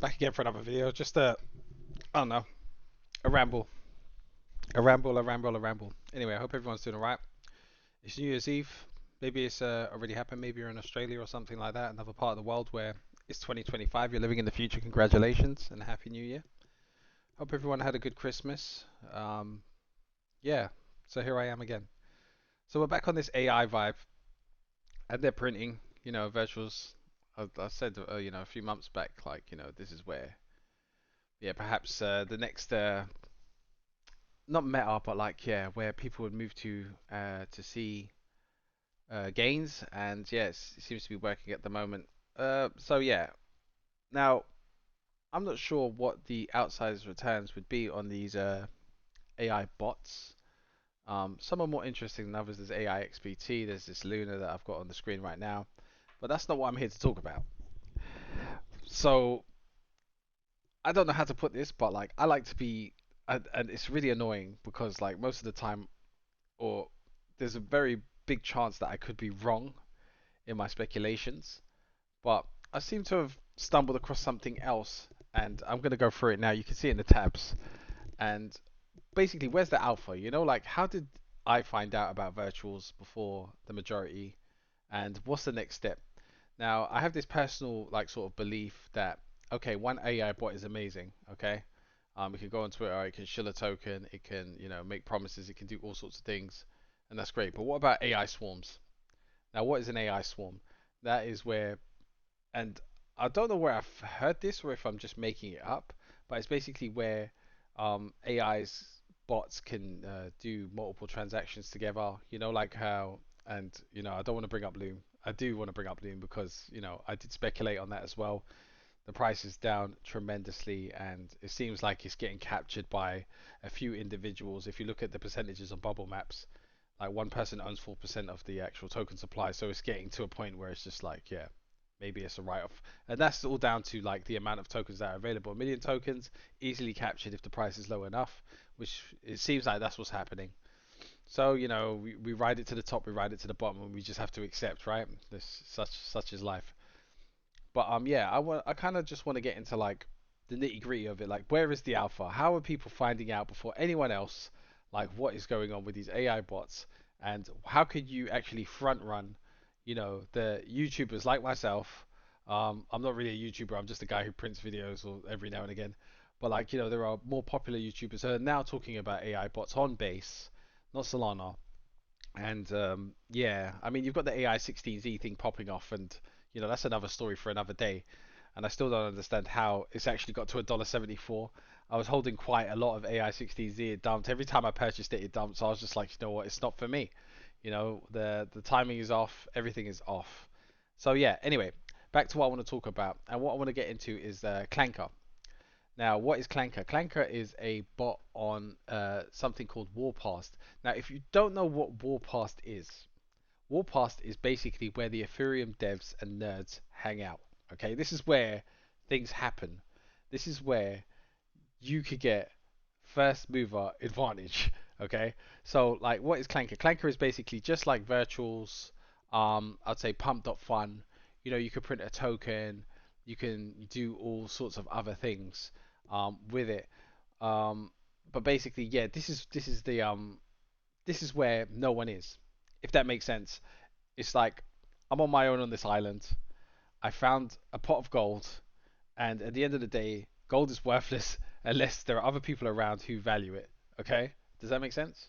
Back again for another video. Just I don't know, a ramble, a ramble. Anyway, I hope everyone's doing alright. It's New Year's Eve. Maybe it's already happened. Maybe you're in Australia or something like that, another part of the world where it's 2025. You're living in the future. Congratulations and a happy New Year. Hope everyone had a good Christmas. Um, yeah. So here I am again. So we're back on this AI vibe, and they're printing, virtuals. I said, a few months back, like, this is where, yeah, perhaps the next not meta, but like yeah, where people would move to see gains, and yes, it seems to be working at the moment. So yeah, now I'm not sure what the outsized returns would be on these AI bots. Some are more interesting than others. There's AI XBT. There's this Luna that I've got on the screen right now, but that's not what I'm here to talk about. So I don't know how to put this, but like I like to be, and it's really annoying because like most of the time, or there's a very big chance that I could be wrong in my speculations, but I seem to have stumbled across something else, and I'm gonna go through it now. You can see it in the tabs, and basically, where's the alpha? Like how did I find out about virtuals before the majority, and what's the next step? Now, I have this personal like sort of belief that okay, one AI bot is amazing. Okay, it can go on Twitter, it can shill a token, it can make promises, it can do all sorts of things, and that's great. But what about AI swarms? Now, what is an AI swarm? That is where, and I don't know where I've heard this or if I'm just making it up, but it's basically where AI's bots can do multiple transactions together. Like how, and I don't want to bring up Loom. I do want to bring up Loom because I did speculate on that as well. The price is down tremendously, and it seems like it's getting captured by a few individuals. If you look at the percentages on bubble maps, like one person owns 4% of the actual token supply, so it's getting to a point where it's just like, yeah, maybe it's a write-off, and that's all down to like the amount of tokens that are available. A million tokens easily captured if the price is low enough, which it seems like that's what's happening. So we ride it to the top, we ride it to the bottom, and we just have to accept, right? This such is life. But yeah, I kind of just want to get into like the nitty gritty of it. Like, where is the alpha? How are people finding out before anyone else? Like, what is going on with these AI bots? And how could you actually front run, the YouTubers like myself? I'm not really a YouTuber. I'm just a guy who prints videos or every now and again. But like, there are more popular YouTubers who are now talking about AI bots on base, not Solana. And yeah, I mean, you've got the AI 16Z thing popping off, and that's another story for another day. And I still don't understand how it's actually got to $1.74. I was holding quite a lot of AI 16Z. It dumped every time I purchased it. It dumped. So I was just like, you know what? It's not for me. The timing is off. Everything is off. So yeah. Anyway, back to what I want to talk about, and what I want to get into is Clanker. Now, what is Clanker? Clanker is a bot on something called Warpcast. Now, if you don't know what Warpcast is basically where the Ethereum devs and nerds hang out. Okay, this is where things happen. This is where you could get first mover advantage. Okay, so like, what is Clanker? Clanker is basically just like virtuals. I'd say pump.fun. You could print a token. You can do all sorts of other things with it. Um, but basically, yeah, this is where no one is, if that makes sense. It's like I'm on my own on this island. I found a pot of gold, and at the end of the day, gold is worthless unless there are other people around who value it. Okay, does that make sense?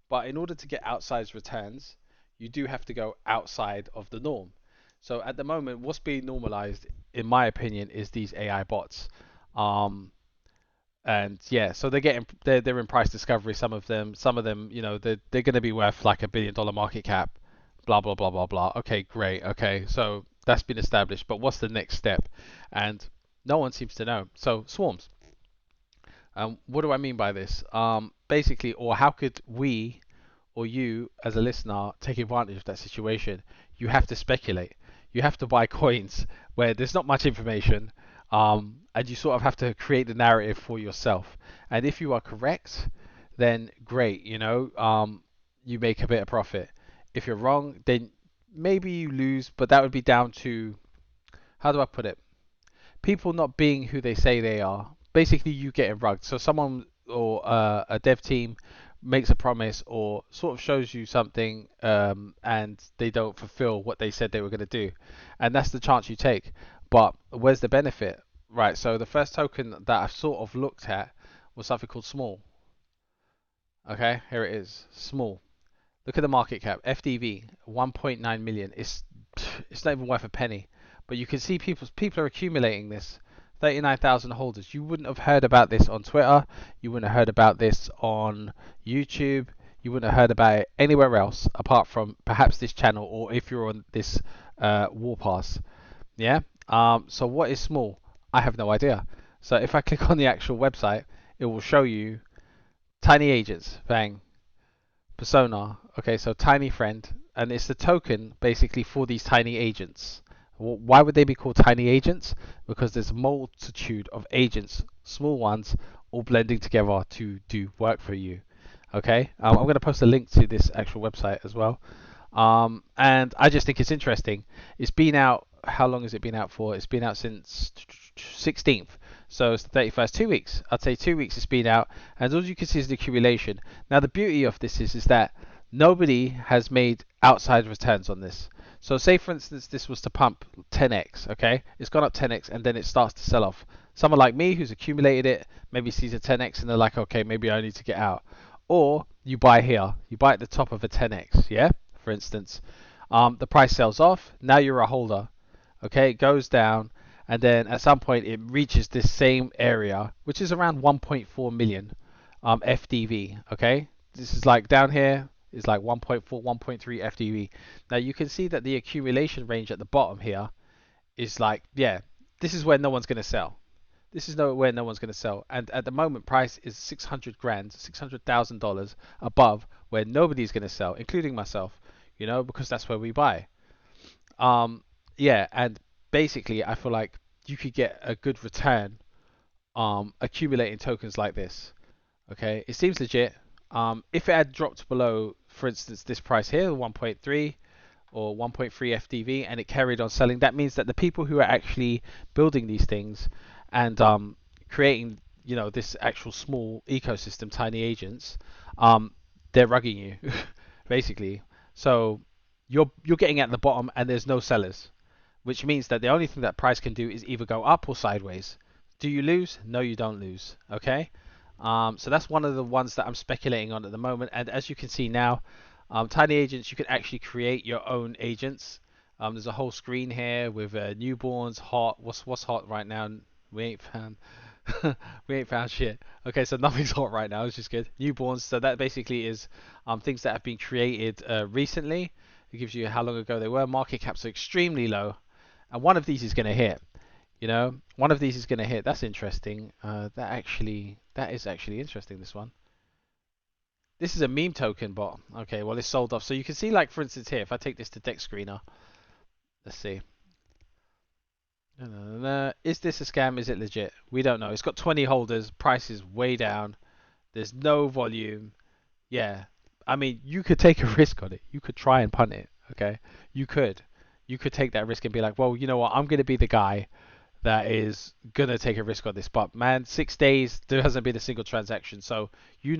But in order to get outsized returns, you do have to go outside of the norm. So at the moment, what's being normalized, in my opinion, is these AI bots. Um, and yeah, so they're in price discovery. Some of them, they're going to be worth like $1 billion market cap. Blah blah blah blah blah. Okay, great. Okay, so that's been established. But what's the next step? And no one seems to know. So swarms. What do I mean by this? Basically, or how could we or you as a listener take advantage of that situation? You have to speculate. You have to buy coins where there's not much information, and you sort of have to create the narrative for yourself. And if you are correct, then great. You make a bit of profit. If you're wrong, then maybe you lose, but that would be down to, how do I put it? people not being who they say they are, basically you getting rugged. So someone or a dev team makes a promise or sort of shows you something, and they don't fulfill what they said they were going to do, and that's the chance you take. But where's the benefit? Right. So the first token that I sort of looked at was something called small. Okay, here it is, small. Look at the market cap, FDV, 1.9 million. It's not even worth a penny. But you can see people are accumulating this. 39,000 holders. You wouldn't have heard about this on Twitter. You wouldn't have heard about this on YouTube. You wouldn't have heard about it anywhere else apart from perhaps this channel or if you're on this Warpcast. Yeah. So what is small? I have no idea. So if I click on the actual website, it will show you tiny agents. Bang. Persona. Okay, so tiny friend, and it's the token basically for these tiny agents. Why would they be called tiny agents? Because there's a multitude of agents, small ones, all blending together to do work for you. Okay, I'm going to post a link to this actual website as well. And I just think it's interesting. It's been out. How long has it been out for? It's been out since 16th. So it's the 31st, 2 weeks. I'd say 2 weeks it's been out, and all you can see is the accumulation. Now the beauty of this is that nobody has made outside returns on this. So say for instance this was to pump 10x, okay? It's gone up 10x and then it starts to sell off. Someone like me who's accumulated it maybe sees a 10x and they're like, okay, maybe I need to get out. Or you buy here, you buy at the top of a 10x, yeah? For instance, the price sells off. Now you're a holder, okay? It goes down, and then at some point it reaches this same area, which is around 1.4 million FDV, okay? This is like down here is like 1.4, 1.3 FDV. Now you can see that the accumulation range at the bottom here is like, yeah, this is where no one's going to sell. This is where no one's going to sell. And at the moment, price is 600 grand, $600,000 above where nobody's going to sell, including myself, because that's where we buy. Yeah, and basically, I feel like you could get a good return accumulating tokens like this. Okay, it seems legit. If it had dropped below, for instance, this price here, 1.3 or 1.3 FDV, and it carried on selling, that means that the people who are actually building these things and creating, this actual small ecosystem, tiny agents, they're rugging you, basically. So you're getting at the bottom, and there's no sellers, which means that the only thing that price can do is either go up or sideways. Do you lose? No, you don't lose. Okay. So that's one of the ones that I'm speculating on at the moment. And as you can see now, tiny agents, you can actually create your own agents. There's a whole screen here with newborns, hot. What's hot right now? We ain't found we ain't found shit. Okay, so nothing's hot right now, which is good. Newborns. So that basically is things that have been created recently. It gives you how long ago they were. Market caps are extremely low, and one of these is going to hit. One of these is going to hit. That's interesting. That is actually interesting. This one. This is a meme token bot. Okay, well it's sold off. So you can see, like for instance here, if I take this to Deck Screener, let's see. Is this a scam? Is it legit? We don't know. It's got 20 holders. Price is way down. There's no volume. Yeah, I mean you could take a risk on it. You could try and punt it. Okay, you could. You could take that risk and be like, well, you know what? I'm going to be the guy that is gonna take a risk on this. But man, 6 days there hasn't been a single transaction, so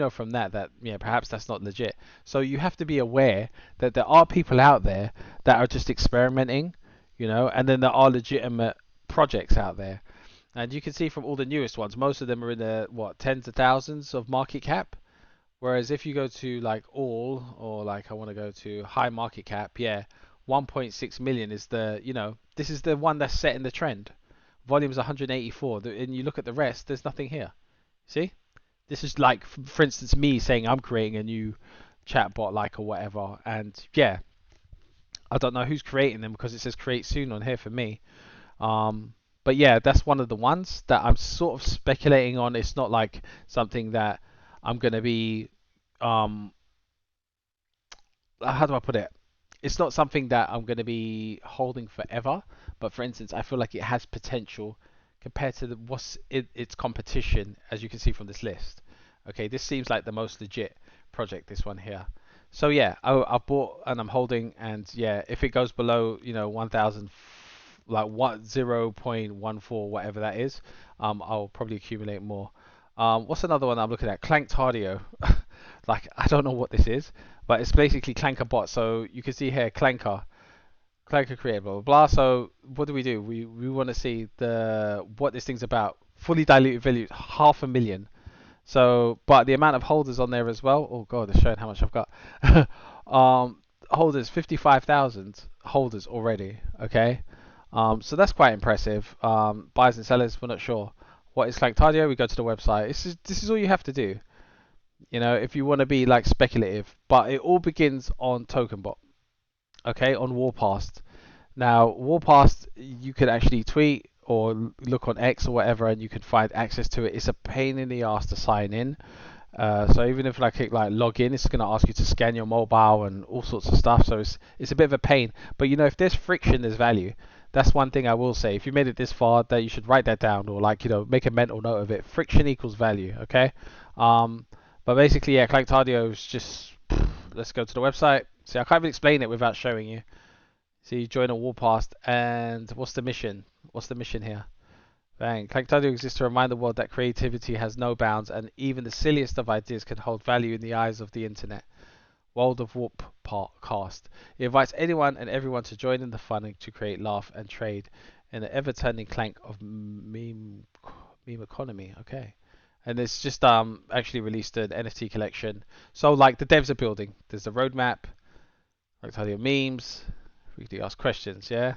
from that yeah, perhaps that's not legit. So you have to be aware that there are people out there that are just experimenting, and then there are legitimate projects out there. And you can see from all the newest ones, most of them are in the tens of thousands of market cap. Whereas if you go to like all, or like I want to go to high market cap, yeah, 1.6 million is this is the one that's setting the trend. Volume's 184, and you look at the rest, there's nothing here. See? This is like, for instance, me saying I'm creating a new chatbot, like, or whatever, and yeah, I don't know who's creating them because it says create soon on here for me. But yeah, that's one of the ones that I'm sort of speculating on. It's not like something that I'm gonna be, how do I put it? It's not something that I'm going to be holding forever, but for instance, I feel like it has potential compared to its competition, as you can see from this list. Okay, this seems like the most legit project, this one here. So yeah, I've bought and I'm holding, and yeah, if it goes below 1,000 like what 0.14 whatever that is, I'll probably accumulate more. What's another one I'm looking at? Clanktardio. Like I don't know what this is, but it's basically Clanker bot. So you can see here Clanker created blah blah blah. So what do? We want to see the what this thing's about. Fully diluted value, 500,000. So, but the amount of holders on there as well. Oh god, it's showing how much I've got. Holders, 55,000 holders already. Okay. So that's quite impressive. Buyers and sellers, we're not sure. What is Clanktardio? We go to the website. This is all you have to do. If you want to be like speculative, but it all begins on TokenBot. Okay, on Warpcast. Now, Warpcast, you could actually tweet or look on X or whatever, and you can find access to it. It's a pain in the ass to sign in. So even if I click like log in, it's going to ask you to scan your mobile and all sorts of stuff. So it's a bit of a pain. But if there's friction, there's value. That's one thing I will say. If you made it this far, that you should write that down or make a mental note of it. Friction equals value. Okay. But basically, yeah, Clanktardio is just. Let's go to the website. See, I can't even explain it without showing you. See, join a warpast, and what's the mission? What's the mission here? Bang. Clanktardio exists to remind the world that creativity has no bounds, and even the silliest of ideas can hold value in the eyes of the internet. World of Warpcast. It invites anyone and everyone to join in the fun and to create, laugh, and trade in the ever-turning clank of meme economy. Okay. And it's just actually released an NFT collection. So like the devs are building. There's a roadmap. Clanktardio memes. We can ask questions, yeah.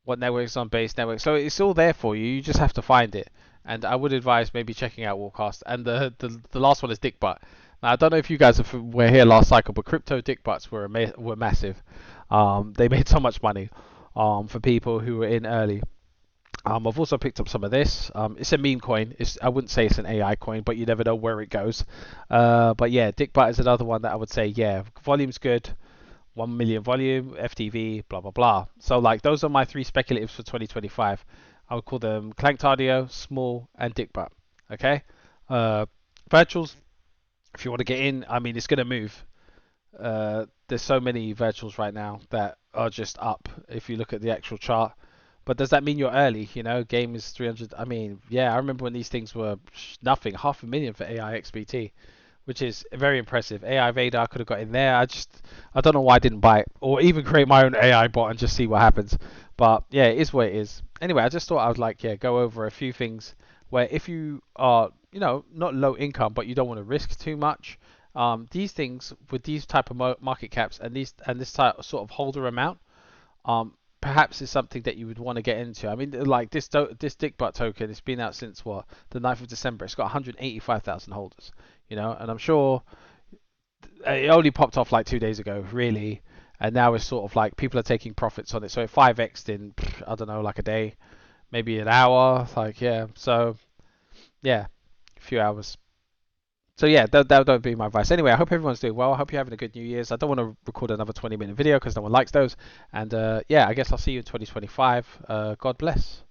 What networks on base network? So it's all there for you. You just have to find it. And I would advise maybe checking out Warcast. And the last one is Dickbutt. Now I don't know if you guys were here last cycle, but crypto Dickbutts were massive. They made so much money for people who were in early. I've also picked up some of this. It's a meme coin. I wouldn't say it's an AI coin, but you never know where it goes. But yeah, Dickbutt is another one that I would say, yeah, volume's good. 1 million volume, FTV, blah, blah, blah. So, like, those are my three speculatives for 2025. I would call them Clanktardio, Small, and Dickbutt. Okay? Virtuals, if you want to get in, I mean, it's going to move. There's so many virtuals right now that are just up if you look at the actual chart. But does that mean you're early? Game is 300. I mean, yeah, I remember when these things were nothing, 500,000 for AI XBT, which is very impressive. AI Vader, I could have got in there. I don't know why I didn't buy it, or even create my own AI bot and just see what happens. But yeah, it is what it is. Anyway, I just thought I would go over a few things where if you are, not low income, but you don't want to risk too much, these things with these type of market caps and this type sort of holder amount, perhaps is something that you would want to get into. I mean, like this Dickbutt token, it's been out since what, the 9th of December. It's got 185,000 holders, and I'm sure it only popped off like 2 days ago, really, and now it's sort of like people are taking profits on it. So it 5x'd in, I don't know, like a day, maybe an hour, like, yeah. So yeah, a few hours. So yeah, that would be my advice. Anyway, I hope everyone's doing well. I hope you're having a good New Year's. I don't want to record another 20-minute video because no one likes those. And yeah, I guess I'll see you in 2025. God bless.